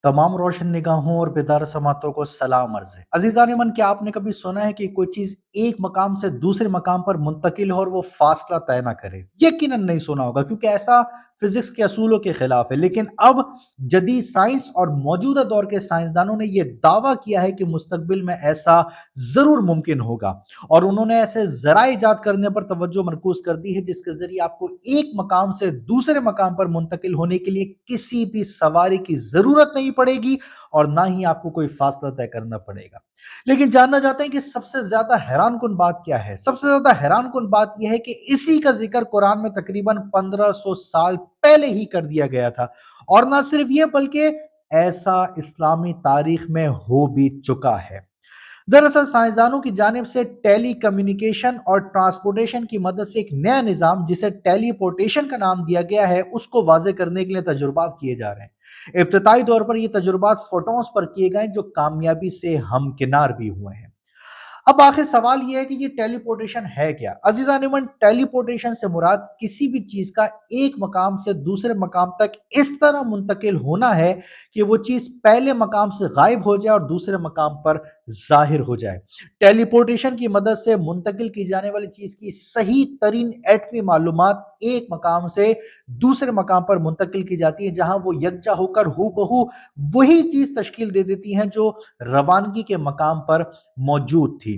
तमाम रोशन निगाहों और बेदार समातों को सलाम अर्ज़ है। अज़ीज़ान मन, क्या आपने कभी सुना है कि कोई चीज़ एक मकाम से दूसरे मकाम पर मुंतकिल हो और वो फ़ासला तय ना करे? यकीनन नहीं सुना होगा, क्योंकि ऐसा फ़िज़िक्स के असूलों के ख़िलाफ़ है। लेकिन अब जदीद साइंस और मौजूदा दौर के साइंसदानों ने ये दावा किया है कि मुस्तक़बिल में ऐसा ज़रूर मुमकिन होगा, और उन्होंने ऐसे ज़राए ईजाद करने पर तवज्जो मरकूज़ कर दी है जिसके ज़रिए आपको एक मकाम से दूसरे मकाम पर मुंतकिल होने के लिए किसी भी सवारी की ज़रूरत नहीं पड़ेगी, और ना ही आपको कोई फासला तय करना पड़ेगा। लेकिन जानना चाहते हैं कि सबसे ज्यादा हैरानकुन बात क्या है? सबसे ज्यादा हैरानकुन बात यह है कि इसी का जिक्र कुरान में तकरीबन 1500 साल पहले ही कर दिया गया था, और ना सिर्फ यह बल्कि ऐसा इस्लामी तारीख में हो भी चुका है। दरअसल साइंसदानों की जानिब से टेली कम्युनिकेशन और ट्रांसपोर्टेशन की मदद से एक नया निजाम, जिसे टेलीपोर्टेशन का नाम दिया गया है, उसको वाजे करने के लिए तजुर्बात किए जा रहे हैं। इब्तदाई तौर पर ये तजुर्बात फोटोन्स पर किए गए, जो कामयाबी से हमकिनार भी हुए हैं। अब आखिर सवाल यह है कि ये टेलीपोर्टेशन है क्या? अजीजा निमन, टेलीपोर्टेशन से मुराद किसी भी चीज का एक मकाम से दूसरे मकाम तक इस तरह मुंतकिल होना है कि वो चीज पहले मकाम से गायब हो जाए और दूसरे मकाम पर जाहिर हो जाए। टेलीपोर्टेशन की मदद से मुंतकिल की जाने वाली चीज की सही तरीन एटमी मालूमात एक मकाम से दूसरे मकाम पर मुंतकिल की जाती है, जहां वो यकजा होकर हूबहू वही चीज तश्कील दे देती हैं जो रवानगी के मकाम पर मौजूद थी।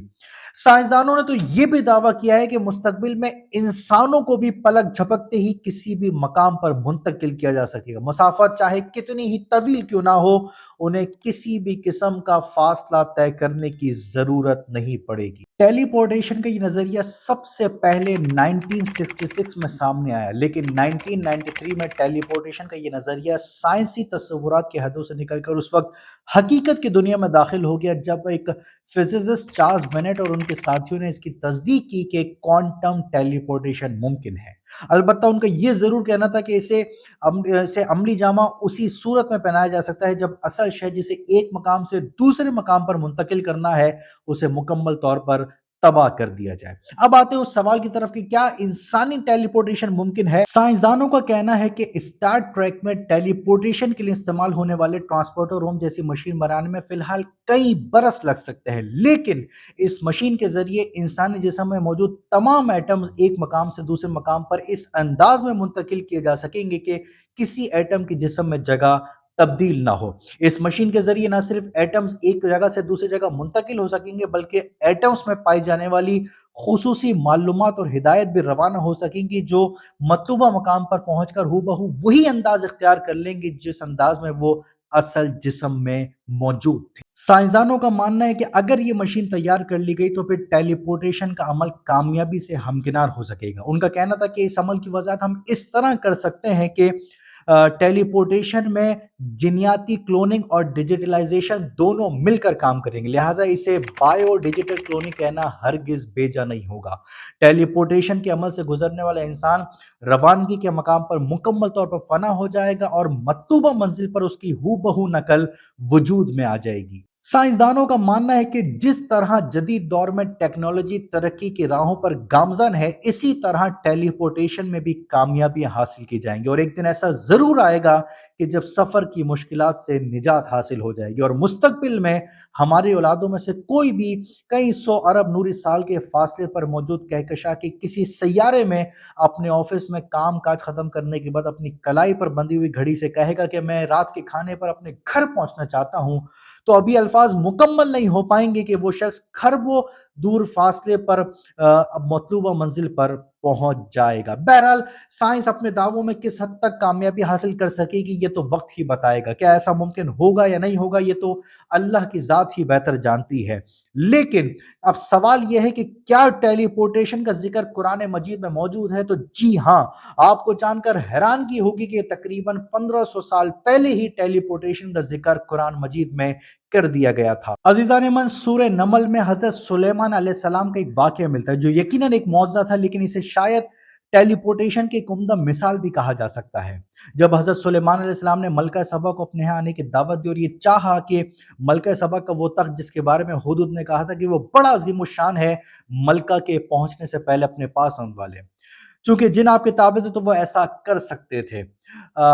साइंसदानों ने तो यह भी दावा किया है कि मुस्तकबिल में इंसानों को भी पलक झपकते ही किसी भी मकाम पर मुंतकिल किया जा सकेगा। मुसाफत चाहे कितनी ही तवील क्यों ना हो, उन्हें किसी भी किस्म का फासला तय करने की जरूरत नहीं पड़ेगी। टेलीपोर्टेशन का ये नजरिया सबसे पहले 1966 में सामने आया, लेकिन 1993 में टेलीपोर्टेशन का ये नजरिया साइंसी तस्वुरात के हदों से निकलकर उस वक्त हकीकत की दुनिया में दाखिल हो गया, जब एक फिजिसिस्ट चार्ल्स बेनेट और उनके साथियों ने इसकी तस्दीक की कि क्वांटम टेलीपोर्टेशन मुमकिन है। अलबत्ता उनका यह जरूर कहना था कि इसे अमली जामा उसी सूरत में पहनाया जा सकता है जब असल शय जिसे एक मकाम से दूसरे मकाम पर मुंतकिल करना है, उसे मुकम्मल तौर पर तबाह कर दिया जाए। अब आते हैं उस सवाल की तरफ कि क्या इंसानी टेलीपोर्टेशन मुमकिन है। साइंसदानों का कहना है कि स्टार ट्रैक में टेलीपोर्टेशन के लिए इस्तेमाल होने वाले ट्रांसपोर्टर रूम जैसी मशीन बनाने में फिलहाल कई बरस लग सकते हैं, लेकिन इस मशीन के जरिए इंसानी जिस्म में मौजूद तमाम एटम्स एक मकाम से दूसरे मकाम पर इस अंदाज में मुंतकिल किए जा सकेंगे कि किसी एटम की जिस्म में जगह तब्दील ना हो। इस मशीन के जरिए ना सिर्फ एटम्स एक जगह से दूसरी जगह मुंतकिल हो सकेंगे, बल्कि एटम्स में पाई जाने वाली खुसूसी मालूमात और हिदायत भी रवाना हो सकेंगी, जो मतलूबा मकाम पर पहुंचकर हूबहू वही अंदाज इख्तियार कर लेंगे जिस अंदाज में वो असल जिस्म में मौजूद थे। साइंसदानों का मानना है कि अगर ये मशीन तैयार कर ली गई तो फिर टेलीपोर्टेशन का अमल कामयाबी से हमकिनार हो सकेगा। उनका कहना था कि इस अमल की वजाहत हम इस तरह कर सकते हैं कि टेलीपोर्टेशन में जिनियाती क्लोनिंग और डिजिटलाइजेशन दोनों मिलकर काम करेंगे, लिहाजा इसे बायो डिजिटल क्लोनिंग कहना हरगिज बेजा नहीं होगा। टेलीपोर्टेशन के अमल से गुजरने वाला इंसान रवानगी के मकाम पर मुकम्मल तौर पर फना हो जाएगा और मतलूबा मंजिल पर उसकी हूबहू नकल वजूद में आ जाएगी। साइंसदानों का मानना है कि जिस तरह जदीद दौर में टेक्नोलॉजी तरक्की की राहों पर गामजन है, इसी तरह टेलीपोर्टेशन में भी कामयाबी हासिल की जाएंगी, और एक दिन ऐसा जरूर आएगा कि जब सफर की मुश्किलात से निजात हासिल हो जाएगी और मुस्तकबिल में हमारी औलादों में से कोई भी कई सौ अरब नूरी साल के फासले पर मौजूद कहकशा के किसी सैयारे में अपने ऑफिस में काम काज खत्म करने के बाद अपनी कलाई पर बंधी हुई घड़ी से कहेगा कि मैं रात के खाने पर अपने घर पहुंचना चाहता हूं, तो अभी अल्फाज मुकम्मल नहीं हो पाएंगे कि वो शख्स खरबों दूर फासले पर अब मतलूबा मंजिल पर पहुंच जाएगा। बहरहाल साइंस अपने दावों में किस हद तक कामयाबी हासिल कर सकेगी, ये तो वक्त ही बताएगा। क्या ऐसा मुमकिन होगा या नहीं होगा, ये तो अल्लाह की जात ही बेहतर जानती है। लेकिन अब सवाल यह है कि क्या टेलीपोर्टेशन का जिक्र कुरान मजीद में मौजूद है? तो जी हाँ, आपको जानकर हैरानगी होगी कि तकरीबन 1500 साल पहले ही टेलीपोर्टेशन का जिक्र कुरान मजीद में कर दिया गया था। अजीजान मन, सूरह नमल में हजरत सुलेमान अलैहिस्सलाम का एक वाकया मिलता है जो यकीनन एक मौजज़ा था, लेकिन इसे शायद टेलीपोर्टेशन की एक उम्दा मिसाल भी कहा जा सकता है। जब हजरत सुलेमान अलैहिस्सलाम ने मलका सबा को अपने यहाँ आने की दावत दी और ये चाहा कि मलका सबा का वो तख्त जिसके बारे में हुदूद ने कहा था कि वो बड़ा अजीमुशान है, मलका के पहुंचने से पहले अपने पास आने वाले, چونکہ جن آپ کے تابع تھے تو وہ ایسا کر سکتے تھے۔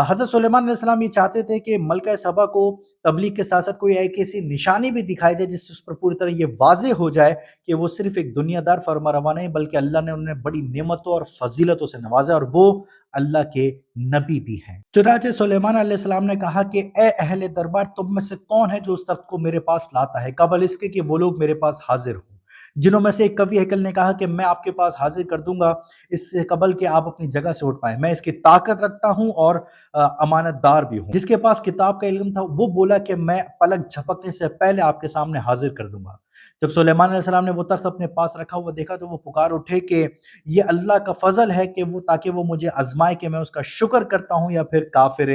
حضرت سلیمان علیہ السلام یہ چاہتے تھے کہ ملکہ سبا کو تبلیغ کے ساتھ ساتھ کوئی ایک ایسی نشانی بھی دکھائی جائے جس سے اس پر پوری طرح یہ واضح ہو جائے کہ وہ صرف ایک دنیا دار فرما روا نہیں، بلکہ اللہ نے انہیں بڑی نعمتوں اور فضیلتوں سے نوازا، اور وہ اللہ کے نبی بھی ہیں۔ چنانچہ سلیمان علیہ السلام نے کہا کہ اے اہل دربار، تم میں سے کون ہے جو اس تخت کو میرے پاس لاتا ہے قبل اس کے کہ وہ لوگ میرے پاس حاضر ہوں؟ جنہوں میں سے ایک کوی ہیکل نے کہا کہ میں آپ کے پاس حاضر کر دوں گا اس سے قبل کہ آپ اپنی جگہ سے اٹھ پائیں، میں اس کی طاقت رکھتا ہوں اور امانت دار بھی ہوں۔ جس کے پاس کتاب کا علم تھا وہ بولا کہ میں پلک جھپکنے سے پہلے آپ کے سامنے حاضر کر دوں گا۔ جب سلیمان علیہ السلام نے وہ تخت اپنے پاس رکھا ہوا دیکھا تو وہ پکار اٹھے کہ یہ اللہ کا فضل ہے کہ تاکہ وہ مجھے آزمائے کہ میں اس کا شکر کرتا ہوں یا پھر کافر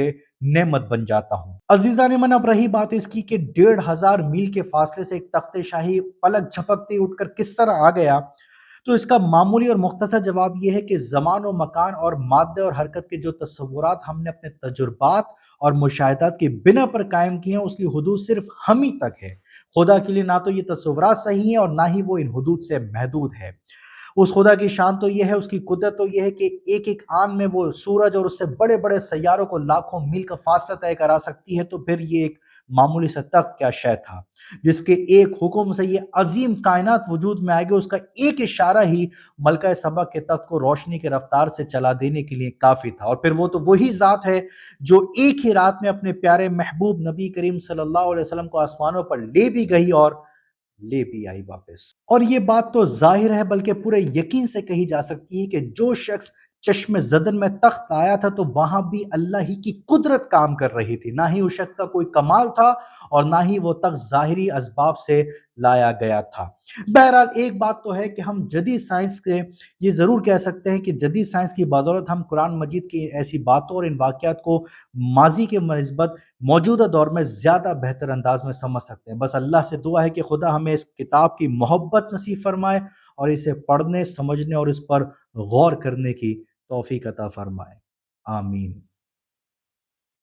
نعمت بن جاتا ہوں۔ عزیزان من، اب رہی بات اس کی کہ 1500 میل کے فاصلے سے ایک تخت شاہی پلک جھپکتے اٹھ کر کس طرح آ گیا، تو اس کا معمولی اور مختصر جواب یہ ہے کہ زمان و مکان اور مادے اور حرکت کے جو تصورات ہم نے اپنے تجربات اور مشاہدات کی بنا پر قائم کی ہیں اس کی حدود صرف ہم ہی تک ہے۔ خدا کے لیے نہ تو یہ تصورات صحیح ہیں اور نہ ہی وہ ان حدود سے محدود ہے۔ اس خدا کی شان تو یہ ہے، اس کی قدرت تو یہ ہے کہ ایک ایک آن میں وہ سورج اور اس سے بڑے بڑے سیاروں کو لاکھوں میل کا فاصلہ طے کرا سکتی ہے، تو پھر یہ ایک معمولی سا تخت کیا شے تھا جس کے ایک حکم سے یہ عظیم کائنات وجود میں آئے گی۔ اس کا ایک اشارہ ہی ملکہ سبا کے تخت کو روشنی کے رفتار سے چلا دینے کے لیے کافی تھا، اور پھر وہ تو وہی ذات ہے جو ایک ہی رات میں اپنے پیارے محبوب نبی کریم صلی اللہ علیہ وسلم کو آسمانوں پر لے بھی گئی اور لے بھی آئی واپس۔ اور یہ بات تو ظاہر ہے بلکہ پورے یقین سے کہی جا سکتی ہے کہ جو شخص چشم زدن میں تخت آیا تھا تو وہاں بھی اللہ ہی کی قدرت کام کر رہی تھی، نہ ہی اس شخص کا کوئی کمال تھا اور نہ ہی وہ تخت ظاہری اسباب سے لایا گیا تھا۔ بہرحال ایک بات تو ہے کہ ہم جدید سائنس کے یہ ضرور کہہ سکتے ہیں کہ جدید سائنس کی بدولت ہم قرآن مجید کی ایسی باتوں اور ان واقعات کو ماضی کے نسبت موجودہ دور میں زیادہ بہتر انداز میں سمجھ سکتے ہیں۔ بس اللہ سے دعا ہے کہ خدا ہمیں اس کتاب کی محبت نصیب فرمائے اور اسے پڑھنے، سمجھنے اور اس پر غور کرنے کی توفیق عطا فرمائے۔ آمین۔